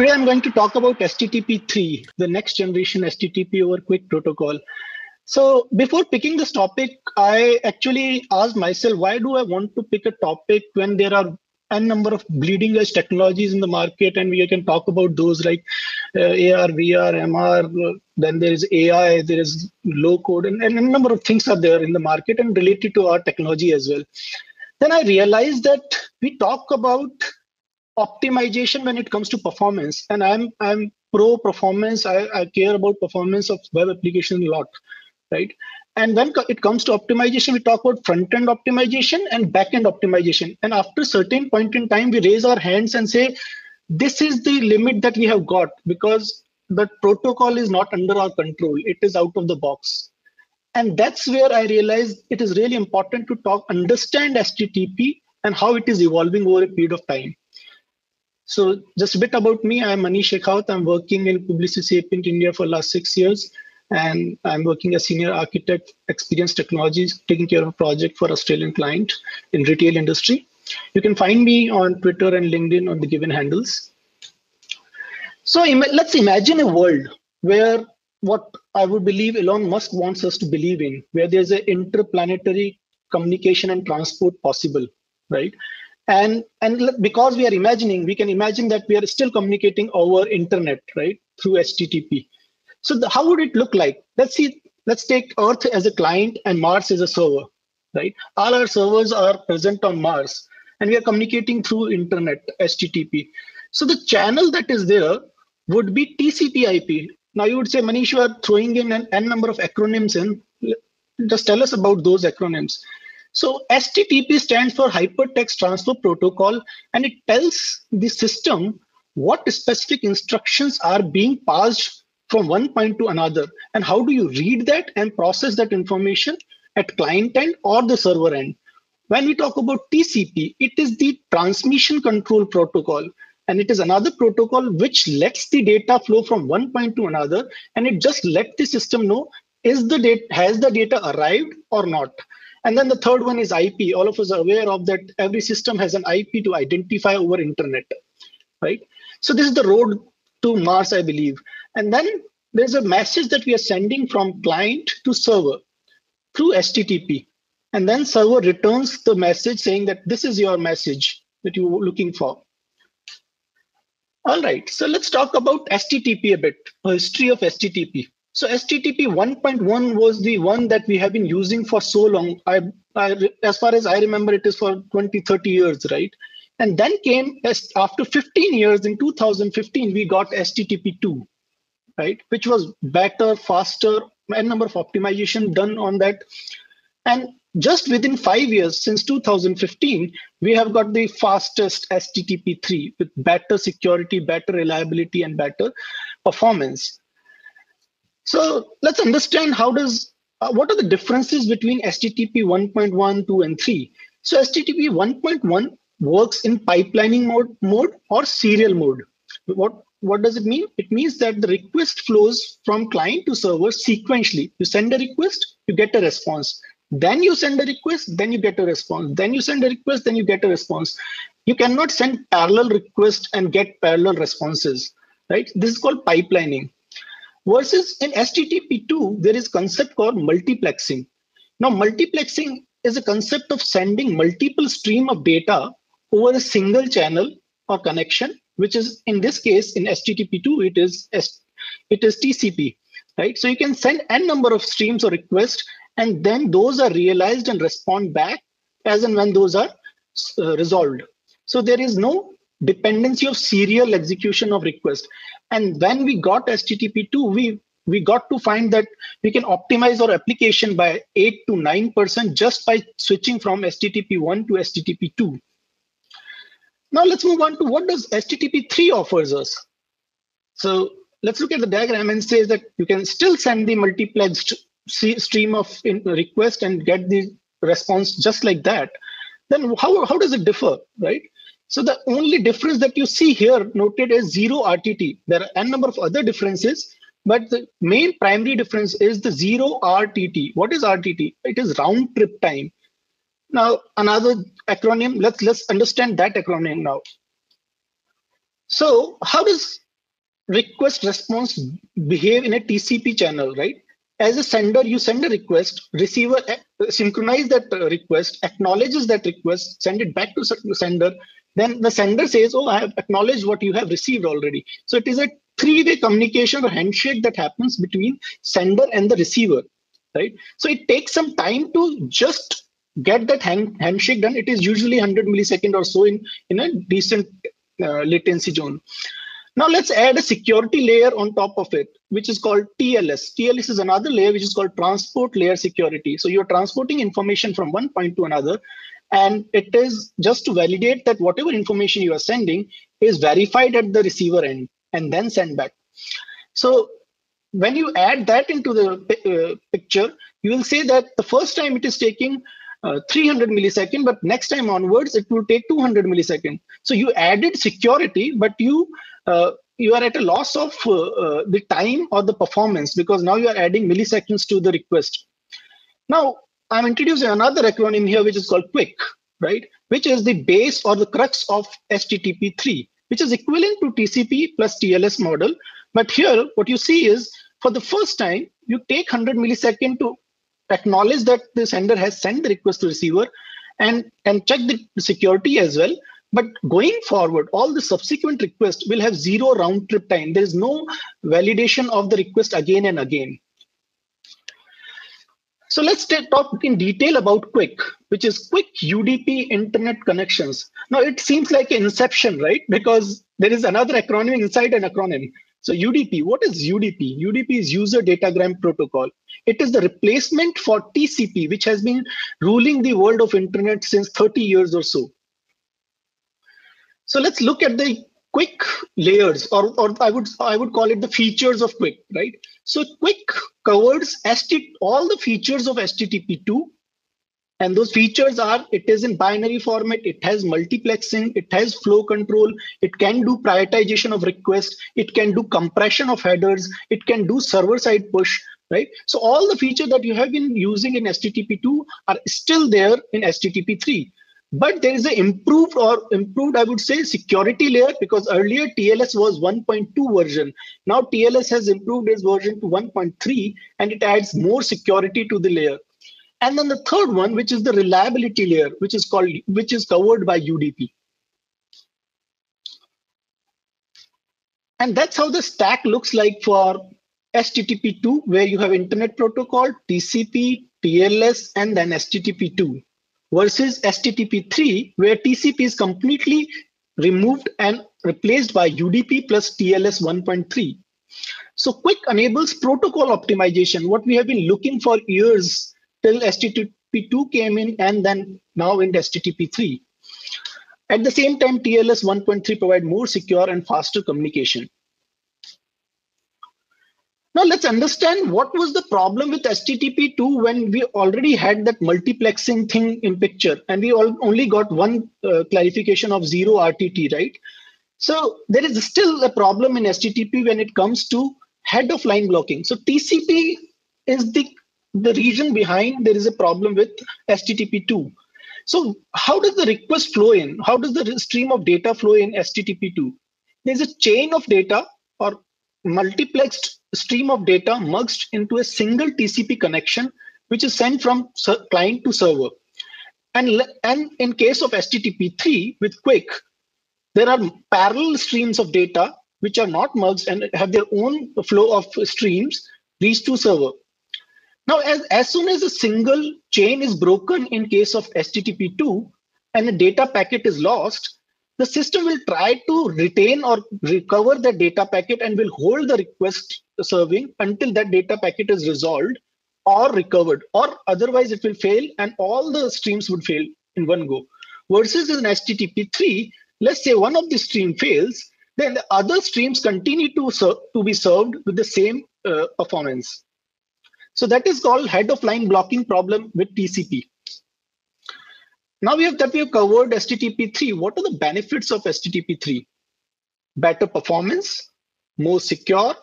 Today I'm going to talk about HTTP3, the next generation HTTP over QUIC protocol. So before picking this topic, I actually asked myself, why do I want to pick a topic when there are a number of bleeding edge technologies in the market, and we can talk about those like AR, VR, MR, then there is AI, there is low code, and a number of things are there in the market and related to our technology as well. Then I realized that we talk about optimization when it comes to performance, and I'm pro performance. I care about performance of web application a lot, right? And when it comes to optimization, we talk about front end optimization and back end optimization. And after a certain point in time, we raise our hands and say, this is the limit that we have got because the protocol is not under our control. It is out of the box. And that's where I realized it is really important to understand HTTP and how it is evolving over a period of time. So just a bit about me. I'm Manish Shekhawat. I'm working in Publicis Sapient India for the last 6 years. And I'm working as senior architect, experience technologies, taking care of a project for Australian client in retail industry. You can find me on Twitter and LinkedIn on the given handles. So let's imagine a world where what I would believe Elon Musk wants us to believe in, where there's an interplanetary communication and transport possible, right? And because we are imagining, we can imagine that we are still communicating over internet, right, through HTTP. So how would it look like? Let's take Earth as a client and Mars as a server, right? All our servers are present on Mars, and we are communicating through internet, HTTP. So the channel that is there would be TCP/IP. Now you would say, Manish, you are throwing in an n number of acronyms in. Just tell us about those acronyms. So HTTP stands for Hypertext Transfer Protocol, and it tells the system what specific instructions are being passed from one point to another, and how do you read that and process that information at client end or the server end. When we talk about TCP, it is the Transmission Control Protocol, and it is another protocol which lets the data flow from one point to another, and it just lets the system know has the data arrived or not. And then the third one is IP. All of us are aware of that. Every system has an IP to identify over internet, right? So this is the road to Mars, I believe. And then there's a message that we are sending from client to server through HTTP. And then server returns the message saying that this is your message that you were looking for. All right, so let's talk about HTTP a bit, a history of HTTP. So HTTP 1.1 was the one that we have been using for so long. As far as I remember, it is for 20, 30 years, right? And then came, after 15 years, in 2015, we got HTTP 2, right? Which was better, faster, a number of optimization done on that. And just within 5 years, since 2015, we have got the fastest HTTP 3 with better security, better reliability, and better performance. So let's understand what are the differences between HTTP 1.1, 2, and 3. So HTTP 1.1 works in pipelining mode or serial mode. What does it mean? It means that the request flows from client to server sequentially. You send a request, you get a response. Then you send a request, then you get a response. Then you send a request, then you get a response. You cannot send parallel requests and get parallel responses, right? This is called pipelining. Versus in HTTP2, there is a concept called multiplexing. Now, multiplexing is a concept of sending multiple stream of data over a single channel or connection, which is, in this case, in HTTP2, it is TCP, right? So you can send n number of streams or requests, and then those are realized and respond back as and when those are resolved. So there is no dependency of serial execution of request. And when we got HTTP2, we got to find that we can optimize our application by 8 to 9% just by switching from HTTP1 to HTTP2. Now let's move on to what does HTTP3 offers us. So let's look at the diagram and say that you can still send the multiplexed stream of request and get the response just like that. Then how does it differ, right? So the only difference that you see here noted is 0 RTT. There are a number of other differences, but the main primary difference is the 0 RTT. What is RTT? It is round trip time. Now, another acronym, let's understand that acronym now. So how does request response behave in a TCP channel, right? As a sender, you send a request, receiver synchronize that request, acknowledges that request, send it back to sender. Then the sender says, oh, I have acknowledged what you have received already. So it is a three-way communication or handshake that happens between sender and the receiver, right? So it takes some time to just get that handshake done. It is usually 100 millisecond or so in a decent latency zone. Now let's add a security layer on top of it, which is called TLS. TLS is another layer which is called transport layer security. So you're transporting information from one point to another, and it is just to validate that whatever information you are sending is verified at the receiver end and then sent back. So when you add that into the picture, you will say that the first time it is taking 300 millisecond, but next time onwards it will take 200 millisecond. So you added security, but you are at a loss of the time or the performance, because now you are adding milliseconds to the request. Now I'm introducing another acronym here, which is called QUIC, right? Which is the base or the crux of HTTP3, which is equivalent to TCP plus TLS model. But here, what you see is, for the first time, you take 100 millisecond to acknowledge that the sender has sent the request to receiver and check the security as well. But going forward, all the subsequent requests will have zero round trip time. There is no validation of the request again and again. So let's talk in detail about QUIC, which is Quick UDP Internet Connections. Now it seems like an inception, right? Because there is another acronym inside an acronym. So UDP, what is UDP? UDP is User Datagram Protocol. It is the replacement for TCP, which has been ruling the world of internet since 30 years or so. So let's look at the QUIC layers, or I would call it the features of QUIC, right? So QUIC covers all the features of HTTP2, and those features are: it is in binary format, it has multiplexing, it has flow control, it can do prioritization of requests, it can do compression of headers, it can do server-side push, right? So all the features that you have been using in HTTP2 are still there in HTTP3. But there is an improved, I would say, security layer, because earlier TLS was 1.2 version. Now TLS has improved its version to 1.3, and it adds more security to the layer. And then the third one, which is the reliability layer, which is covered by UDP. And that's how the stack looks like for HTTP2, where you have Internet Protocol, TCP, TLS, and then HTTP2. Versus HTTP3, where TCP is completely removed and replaced by UDP plus TLS 1.3. So QUIC enables protocol optimization, what we have been looking for years till HTTP2 came in, and then now in HTTP3. At the same time, TLS 1.3 provide more secure and faster communication. Now let's understand what was the problem with HTTP2 when we already had that multiplexing thing in picture, and we only got one clarification of 0 RTT, right? So there is still a problem in HTTP when it comes to head of line blocking. So TCP is the reason behind there is a problem with HTTP2. So how does the request flow in? How does the stream of data flow in HTTP2? There's a chain of data or multiplexed stream of data merged into a single TCP connection, which is sent from client to server. And in case of HTTP3 with QUIC, there are parallel streams of data which are not merged and have their own flow of streams reach to server. Now, as soon as a single chain is broken in case of HTTP2 and a data packet is lost, the system will try to retain or recover the data packet and will hold the request serving until that data packet is resolved or recovered, or otherwise it will fail and all the streams would fail in one go. Versus in HTTP3, let's say one of the stream fails, then the other streams continue to be served with the same performance. So that is called head of line blocking problem with TCP. Now we have covered HTTP3. What are the benefits of HTTP3? Better performance, more secure,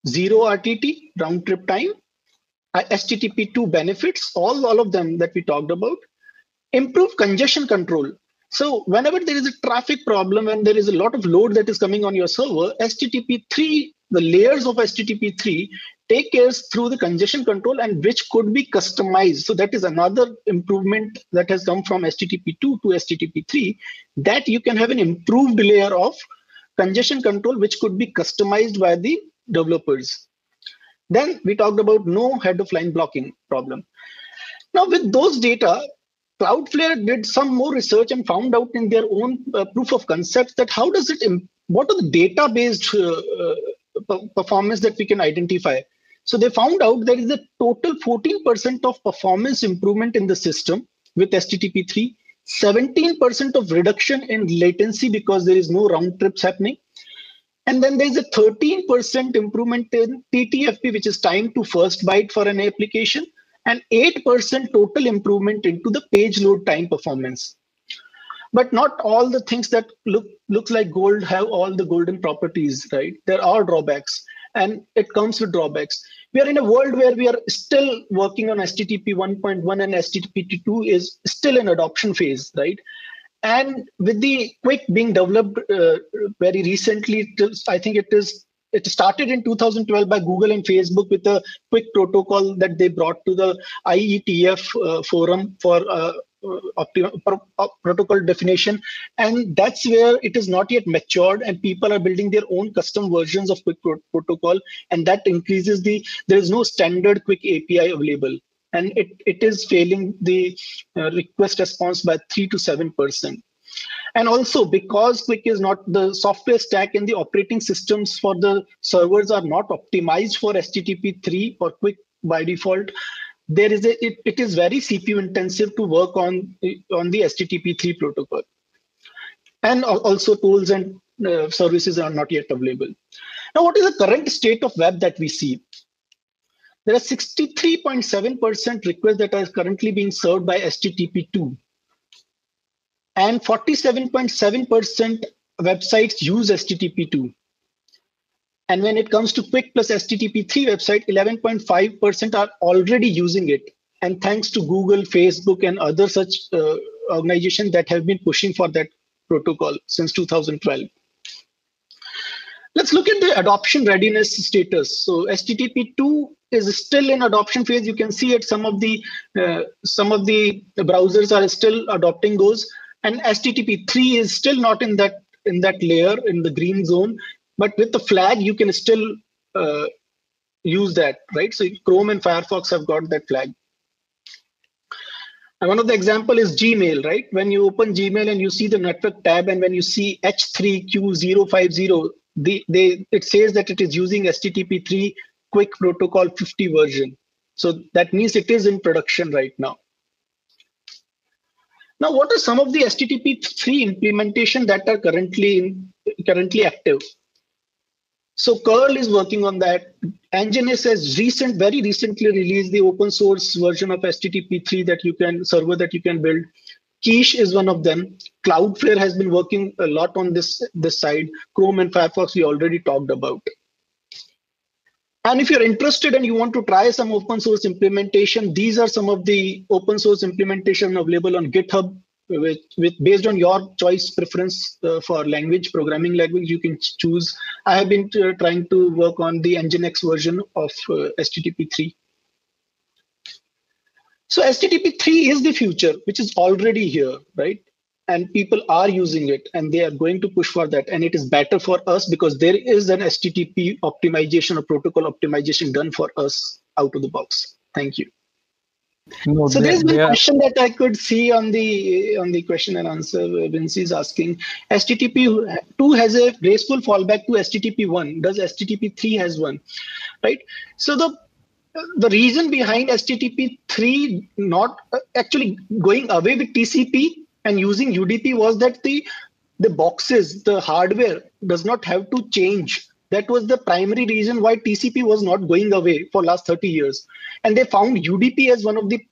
0 RTT, round trip time. HTTP2 benefits, all of them that we talked about. Improved congestion control. So whenever there is a traffic problem and there is a lot of load that is coming on your server, HTTP3, the layers of HTTP3 take care through the congestion control and which could be customized. So that is another improvement that has come from HTTP2 to HTTP3, that you can have an improved layer of congestion control which could be customized by the developers. Then we talked about no head of line blocking problem. Now with those data, Cloudflare did some more research and found out in their own proof of concepts that how does it, what are the data-based performance that we can identify. So they found out there is a total 14% of performance improvement in the system with HTTP3, 17% of reduction in latency because there is no round trips happening. And then there's a 13% improvement in TTFP, which is time to first byte for an application, and 8% total improvement into the page load time performance. But not all the things that looks like gold have all the golden properties, right? There are drawbacks, and it comes with drawbacks. We are in a world where we are still working on HTTP 1.1 and HTTP 2 is still in adoption phase, right? And with the Quick being developed very recently, I think it started in 2012 by Google and Facebook with a Quick protocol that they brought to the IETF forum for protocol definition. And that's where it is not yet matured and people are building their own custom versions of Quick protocol. And that increases there is no standard Quick API available. And it is failing the request response by 3 to 7%. And also because Quick is not the software stack and the operating systems for the servers are not optimized for HTTP3 or Quick by default, it is very CPU intensive to work on the HTTP3 protocol. And also tools and services are not yet available. Now, what is the current state of web that we see? There are 63.7% requests that are currently being served by HTTP2. And 47.7% websites use HTTP2. And when it comes to Quick plus HTTP3 website, 11.5% are already using it. And thanks to Google, Facebook, and other such organizations that have been pushing for that protocol since 2012. Let's look at the adoption readiness status. So HTTP2 is still in adoption phase. You can see it. Some of the browsers are still adopting those, and HTTP3 is still not in that layer in the green zone. But with the flag, you can still use that, right? So Chrome and Firefox have got that flag. And one of the example is Gmail, right? When you open Gmail and you see the network tab, and when you see H3Q050, it says that it is using HTTP3 Quick Protocol 50 version. So that means it is in production right now. Now, what are some of the HTTP3 implementation that are currently active? So curl is working on that. Nginx has very recently released the open source version of HTTP3 server that you can build. Quiche is one of them. Cloudflare has been working a lot on this side. Chrome and Firefox we already talked about. And if you're interested and you want to try some open source implementation, these are some of the open source implementation available on GitHub, based on your choice preference for programming language, you can choose. I have been trying to work on the Nginx version of HTTP3. So HTTP3 is the future, which is already here, right? And people are using it and they are going to push for that. And it is better for us because there is an HTTP optimization or protocol optimization done for us out of the box. Thank you. No, so there's one question that I could see on the question and answer. Vinci is asking, HTTP2 has a graceful fallback to HTTP1. Does HTTP3 has one? Right. So the reason behind HTTP3 not actually going away with TCP and using UDP was that the boxes, the hardware does not have to change. That was the primary reason why TCP was not going away for last 30 years. And they found UDP as one of the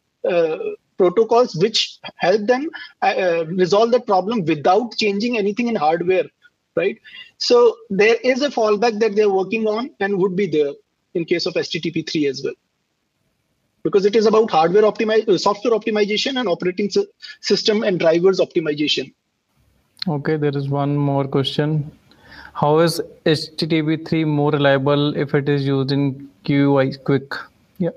protocols which helped them resolve the problem without changing anything in hardware, right? So there is a fallback that they're working on and would be there in case of HTTP3 as well. Because it is about software optimization and operating system and drivers optimization. Okay, there is one more question. How is HTTP3 more reliable if it is used in QI quick? Yeah.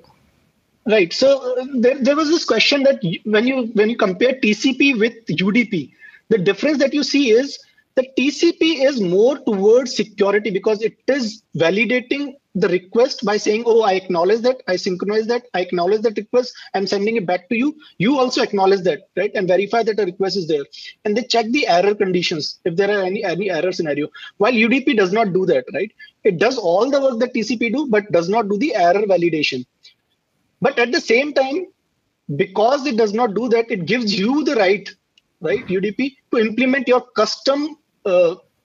Right. So there was this question that when you compare TCP with UDP, the difference that you see is that TCP is more towards security because it is validating the request by saying, oh, I acknowledge that, I synchronize that, I acknowledge that request, I'm sending it back to you. You also acknowledge that, right? And verify that a request is there. And they check the error conditions if there are any error scenario. While UDP does not do that, right? It does all the work that TCP do, but does not do the error validation. But at the same time, because it does not do that, it gives you the right, UDP, to implement your custom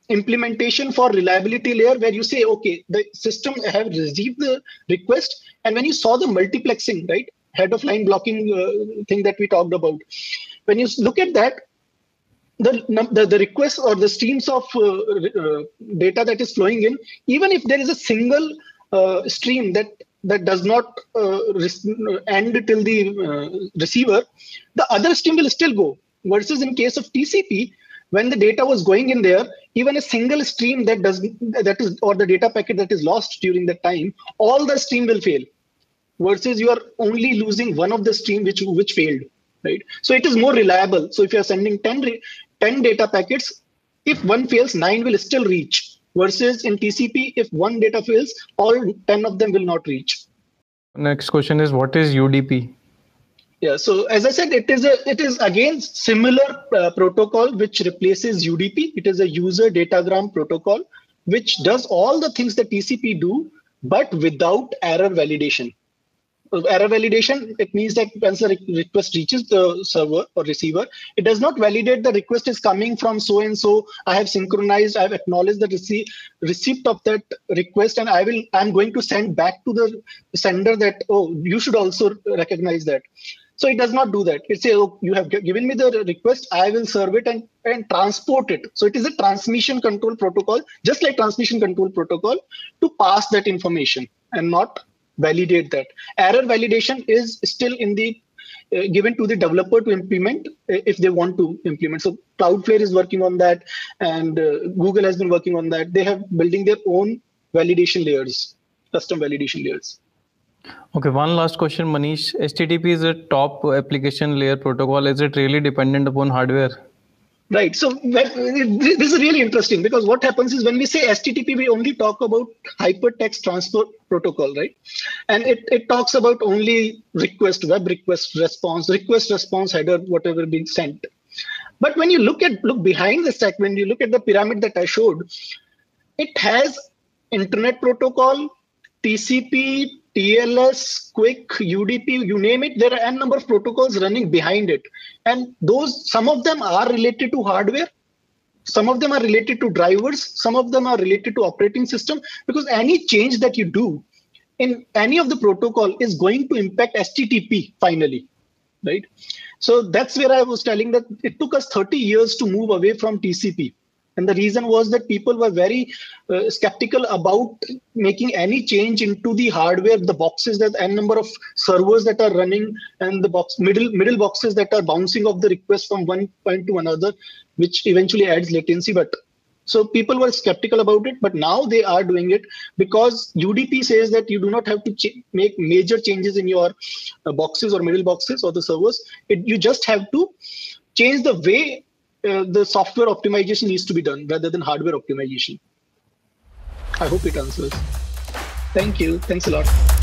implementation for reliability layer where you say, okay, the system have received the request. And when you saw the multiplexing, right, head of line blocking thing that we talked about, when you look at that, the requests or the streams of data that is flowing in, even if there is a single stream that does not end till the receiver, the other stream will still go. Versus in case of TCP, when the data was going in there, even a single stream that is or the data packet that is lost during that time, all the stream will fail. Versus you are only losing one of the stream which failed, right? So it is more reliable. So if you are sending 10 data packets, if one fails, 9 will still reach. Versus in TCP, if one data fails, all 10 of them will not reach. Next question is, what is UDP? Yeah, so as I said, it is again similar protocol which replaces UDP. It is a user datagram protocol which does all the things that TCP do, but without error validation. Error validation, it means that once the request reaches the server or receiver, it does not validate the request is coming from so and so. I have synchronized, I have acknowledged the receipt of that request, and I'm going to send back to the sender that, oh, you should also recognize that. So it does not do that. It says, oh, you have given me the request, I will serve it and transport it. So it is a transmission control protocol, just like transmission control protocol, to pass that information and not validate that. Error validation is still in the given to the developer to implement if they want to implement. So Cloudflare is working on that, and Google has been working on that. They have building their own validation layers, custom validation layers. Okay, one last question, Manish. HTTP is a top application layer protocol. Is it really dependent upon hardware? Right. So this is really interesting because what happens is when we say HTTP, we only talk about hypertext transfer protocol, right? And it talks about only web request response header, whatever being sent. But when you look behind the stack, when you look at the pyramid that I showed, it has internet protocol, TCP, TLS, Quick, UDP, you name it, there are n number of protocols running behind it. And some of them are related to hardware, some of them are related to drivers, some of them are related to operating system, because any change that you do in any of the protocol is going to impact HTTP finally, right? So that's where I was telling that it took us 30 years to move away from TCP. And the reason was that people were very skeptical about making any change into the hardware, the boxes, that n number of servers that are running, and the middle boxes that are bouncing off the request from one point to another, which eventually adds latency. But so people were skeptical about it, but now they are doing it because UDP says that you do not have to make major changes in your boxes or middle boxes or the servers. You just have to change the way the software optimization needs to be done rather than hardware optimization. I hope it answers. Thank you. Thanks a lot.